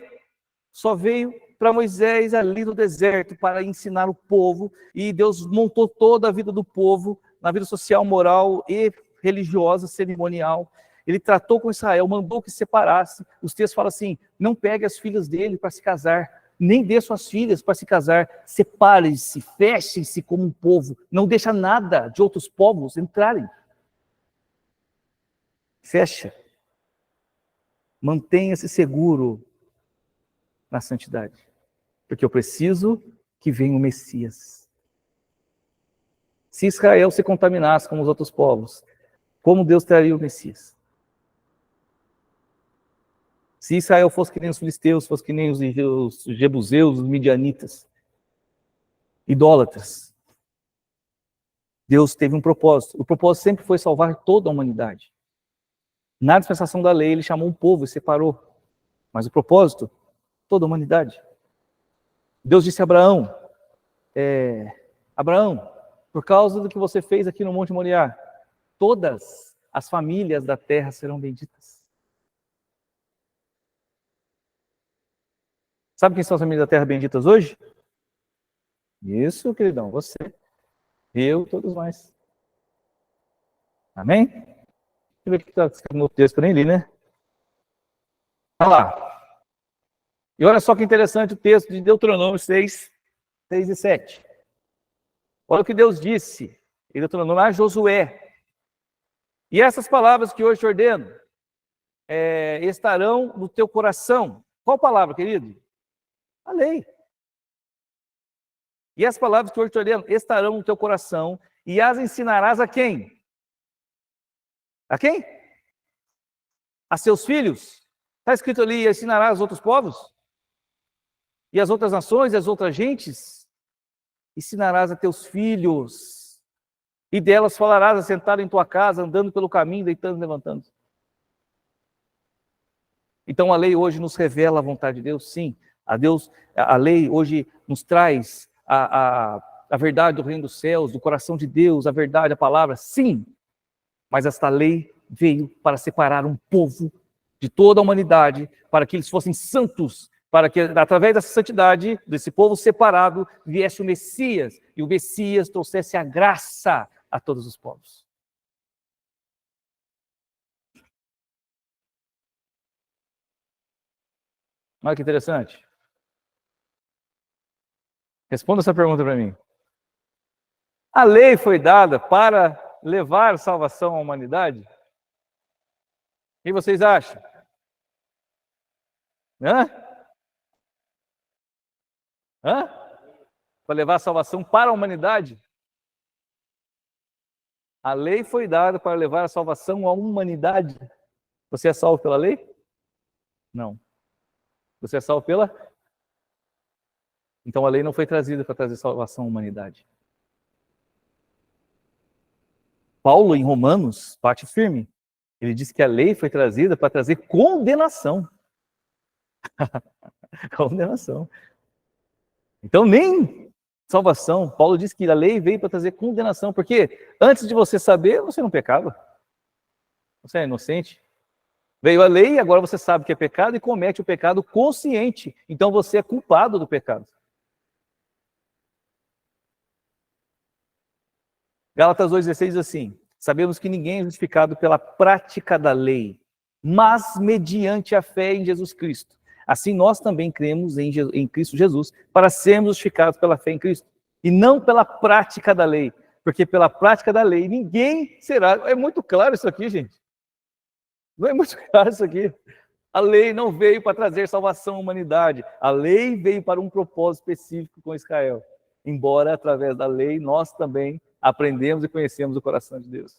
só veio para Moisés ali no deserto para ensinar o povo, e Deus montou toda a vida do povo, na vida social, moral e religiosa, cerimonial. Ele tratou com Israel, mandou que se separasse. Os textos falam assim, não pegue as filhas dele para se casar, nem dê suas filhas para se casar, separem-se, fechem-se como um povo, não deixa nada de outros povos entrarem. Fecha. Mantenha-se seguro na santidade, porque eu preciso que venha o Messias. Se Israel se contaminasse como os outros povos, como Deus traria o Messias? Se Israel fosse que nem os filisteus, fosse que nem os jebuseus, os midianitas, idólatras, Deus teve um propósito. O propósito sempre foi salvar toda a humanidade. Na dispensação da lei, ele chamou um povo e separou. Mas o propósito, toda a humanidade. Deus disse a Abraão, Abraão, por causa do que você fez aqui no Monte Moriá, todas as famílias da terra serão benditas. Sabe quem são as famílias da terra benditas hoje? Isso, queridão, você, eu, todos nós. Amém? Deixa eu ver o que está escrito no texto, eu nem li, né? Olha lá. E olha só que interessante o texto de Deuteronômio 6, 6 e 7. Olha o que Deus disse em Deuteronômio a Josué. E essas palavras que hoje te ordeno estarão no teu coração. Qual palavra, querido? A lei. E as palavras que hoje te ordeno estarão no teu coração e as ensinarás a quem? A quem? A seus filhos. Está escrito ali, ensinarás aos outros povos? E as outras nações, e as outras gentes? Ensinarás a teus filhos. E delas falarás assentado em tua casa, andando pelo caminho, deitando e levantando. Então a lei hoje nos revela a vontade de Deus, sim. A lei hoje nos traz a verdade do reino dos céus, do coração de Deus, a verdade, a palavra, sim. Mas esta lei veio para separar um povo de toda a humanidade, para que eles fossem santos, para que através dessa santidade, desse povo separado, viesse o Messias, e o Messias trouxesse a graça a todos os povos. Olha que interessante. Responda essa pergunta para mim. A lei foi dada para levar salvação à humanidade? O que vocês acham? Hã? Para levar a salvação para a humanidade? A lei foi dada para levar a salvação à humanidade. Você é salvo pela lei? Não. Você é salvo pela? Então a lei não foi trazida para trazer salvação à humanidade. Paulo, em Romanos, bate firme. Ele diz que a lei foi trazida para trazer condenação. Condenação. Então nem salvação. Paulo diz que a lei veio para trazer condenação, porque antes de você saber, você não pecava. Você é inocente. Veio a lei, agora você sabe que é pecado e comete o pecado consciente. Então você é culpado do pecado. Gálatas 2,16 diz assim: sabemos que ninguém é justificado pela prática da lei, mas mediante a fé em Jesus Cristo. Assim nós também cremos em Cristo Jesus para sermos justificados pela fé em Cristo, e não pela prática da lei, porque pela prática da lei ninguém será. É muito claro isso aqui, gente. Não é muito claro isso aqui. A lei não veio para trazer salvação à humanidade. A lei veio para um propósito específico com Israel. Embora, através da lei, nós também aprendemos e conhecemos o coração de Deus.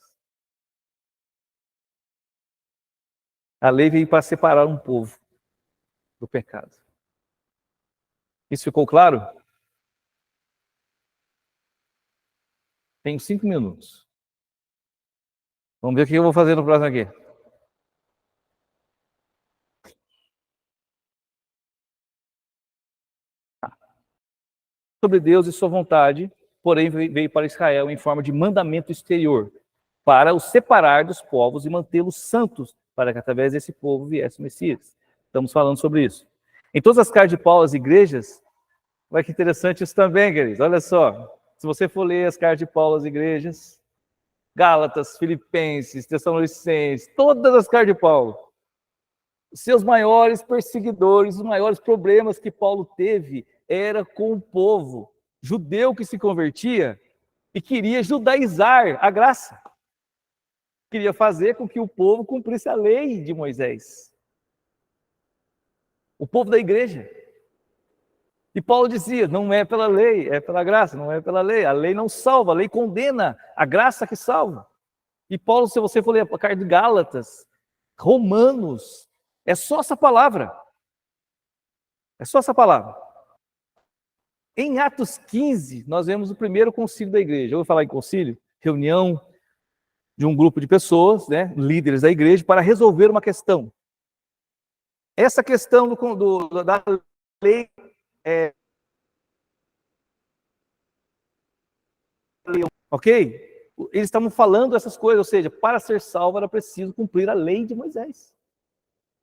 A lei veio para separar um povo do pecado. Isso ficou claro? Tenho 5 minutos. Vamos ver o que eu vou fazer no próximo aqui. Sobre Deus e sua vontade, porém veio para Israel em forma de mandamento exterior, para os separar dos povos e mantê-los santos, para que através desse povo viesse o Messias. Estamos falando sobre isso. Em todas as cartas de Paulo às igrejas, olha que interessante isso também, queridos. Olha só, se você for ler as cartas de Paulo às igrejas, Gálatas, Filipenses, Tessalonicenses, todas as cartas de Paulo, os seus maiores perseguidores, os maiores problemas que Paulo teve era com o povo judeu que se convertia e queria judaizar a graça. Queria fazer com que o povo cumprisse a lei de Moisés. O povo da igreja. E Paulo dizia, não é pela lei, é pela graça, não é pela lei. A lei não salva, a lei condena, a graça que salva. E Paulo, se você for ler a carta de Gálatas, Romanos, é só essa palavra. É só essa palavra. Em Atos 15, nós vemos o primeiro concílio da igreja. Eu vou falar em concílio, reunião de um grupo de pessoas, né, líderes da igreja, para resolver uma questão. Essa questão da lei ok? Eles estavam falando essas coisas, ou seja, para ser salvo era preciso cumprir a lei de Moisés.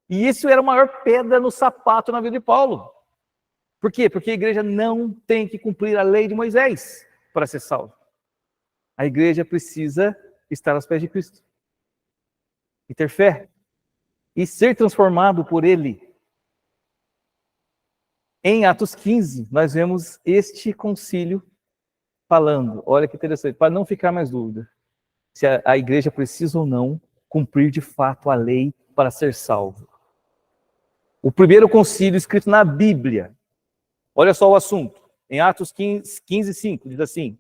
E isso era a maior pedra no sapato na vida de Paulo. Por quê? Porque a igreja não tem que cumprir a lei de Moisés para ser salvo. A igreja precisa estar aos pés de Cristo e ter fé e ser transformado por Ele. Em Atos 15, nós vemos este concílio falando, olha que interessante, para não ficar mais dúvida, se a igreja precisa ou não cumprir de fato a lei para ser salvo. O primeiro concílio escrito na Bíblia, olha só o assunto, em Atos 15, 5, diz assim: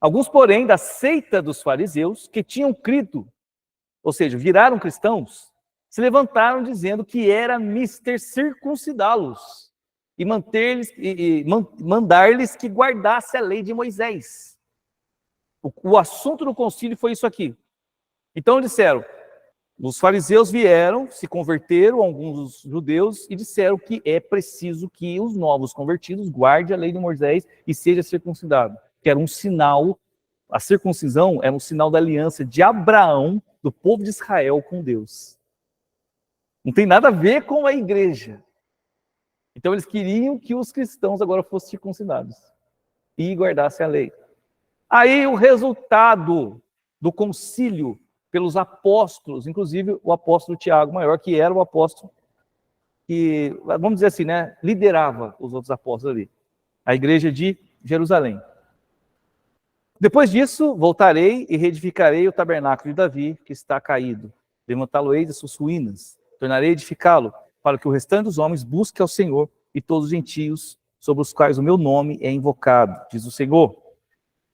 alguns, porém, da seita dos fariseus, que tinham crido, ou seja, viraram cristãos, se levantaram dizendo que era mister circuncidá-los e mandar-lhes que guardasse a lei de Moisés. O assunto do concílio foi isso aqui. Então disseram, os fariseus vieram, se converteram, alguns judeus, e disseram que é preciso que os novos convertidos guardem a lei de Moisés e seja circuncidado, que era um sinal, a circuncisão era um sinal da aliança de Abraão, do povo de Israel com Deus. Não tem nada a ver com a igreja. Então eles queriam que os cristãos agora fossem circuncidados e guardassem a lei. Aí o resultado do concílio pelos apóstolos, inclusive o apóstolo Tiago Maior, que era o apóstolo que, vamos dizer assim, né, liderava os outros apóstolos ali, a igreja de Jerusalém. Depois disso, voltarei e reedificarei o tabernáculo de Davi, que está caído. Levantá-lo-ei das suas ruínas, tornarei a edificá-lo, para que o restante dos homens busque ao Senhor e todos os gentios sobre os quais o meu nome é invocado, diz o Senhor,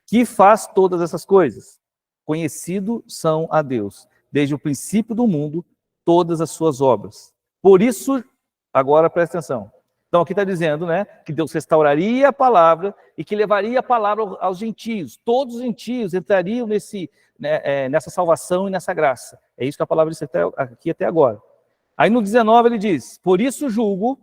que faz todas essas coisas. Conhecido são a Deus, desde o princípio do mundo, todas as suas obras. Por isso, agora presta atenção. Então aqui está dizendo, né, que Deus restauraria a palavra e que levaria a palavra aos gentios. Todos os gentios entrariam nessa salvação e nessa graça. É isso que a palavra diz aqui até agora. Aí no 19 ele diz, por isso julgo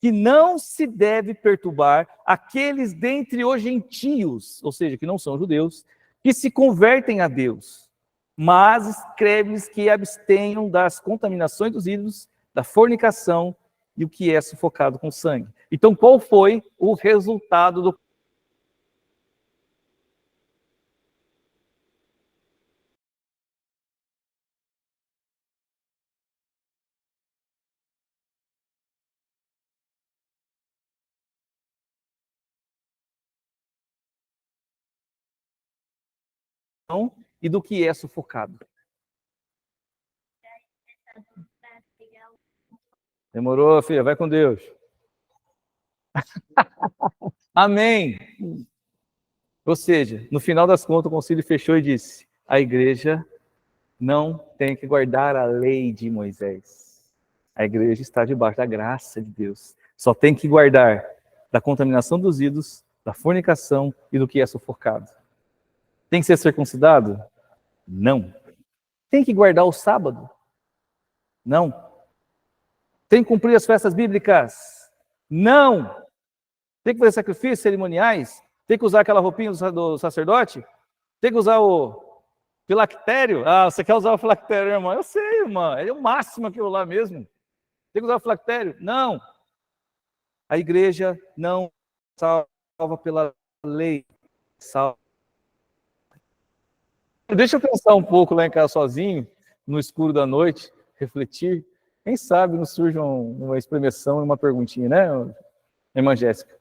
que não se deve perturbar aqueles dentre os gentios, ou seja, que não são judeus, que se convertem a Deus, mas escreve-lhes que abstenham das contaminações dos ídolos, da fornicação e o que é sufocado com sangue. Então, qual foi o resultado do e do que é sufocado. Demorou, filha? Vai com Deus. Amém. Ou seja, no final das contas, o concílio fechou e disse: a igreja não tem que guardar a lei de Moisés. A igreja está debaixo da graça de Deus. Só tem que guardar da contaminação dos ídolos, da fornicação e do que é sufocado. Tem que ser circuncidado? Não. Tem que guardar o sábado? Não. Tem que cumprir as festas bíblicas? Não. Tem que fazer sacrifícios cerimoniais? Tem que usar aquela roupinha do sacerdote? Tem que usar o filactério? Ah, você quer usar o filactério, irmão? Eu sei, irmão. É o máximo aquilo lá mesmo. Tem que usar o filactério? Não. A igreja não salva pela lei. Salva. Deixa eu pensar um pouco lá em casa sozinho, no escuro da noite, refletir. Quem sabe não surge uma expressão e uma perguntinha, né, irmã Jéssica?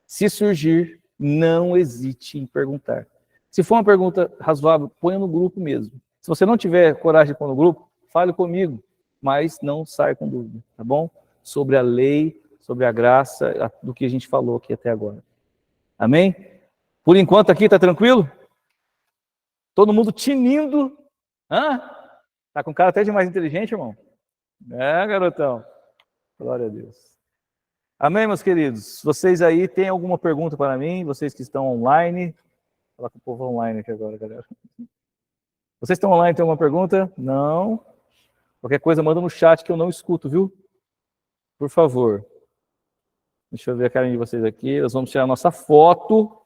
Se surgir, não hesite em perguntar. Se for uma pergunta razoável, ponha no grupo mesmo. Se você não tiver coragem de pôr no grupo, fale comigo, mas não saia com dúvida, tá bom? Sobre a lei, sobre a graça, do que a gente falou aqui até agora. Amém? Por enquanto aqui, tá tranquilo? Todo mundo tinindo. Hã? Tá com cara até de mais inteligente, irmão? É, garotão. Glória a Deus. Amém, meus queridos? Vocês aí têm alguma pergunta para mim? Vocês que estão online? Vou falar com o povo online aqui agora, galera. Vocês estão online, tem alguma pergunta? Não? Qualquer coisa, manda no chat que eu não escuto, viu? Por favor. Deixa eu ver a carinha de vocês aqui. Nós vamos tirar a nossa foto.